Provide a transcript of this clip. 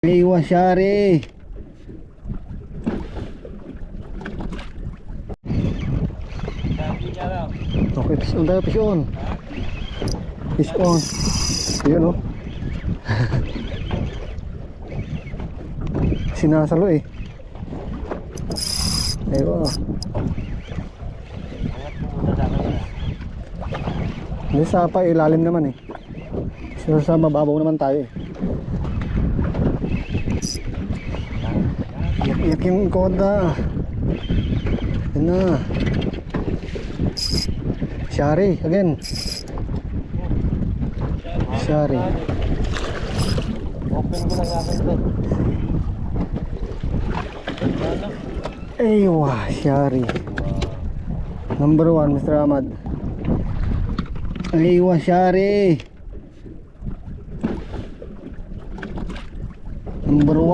Iwas Shari. Okay, fish on tayo, fish on. Fish on. Yun o. Sinasalo eh. Ayun. Hindi sa pa ilalim naman eh. Sa mababaw naman tayo eh. Iyak yung koda. Yan na. Shari again. Shari. Open ko lang natin ito. Aywa, Shari. Number 1, Mr. Ahmad. Aywa, Shari. Number 1.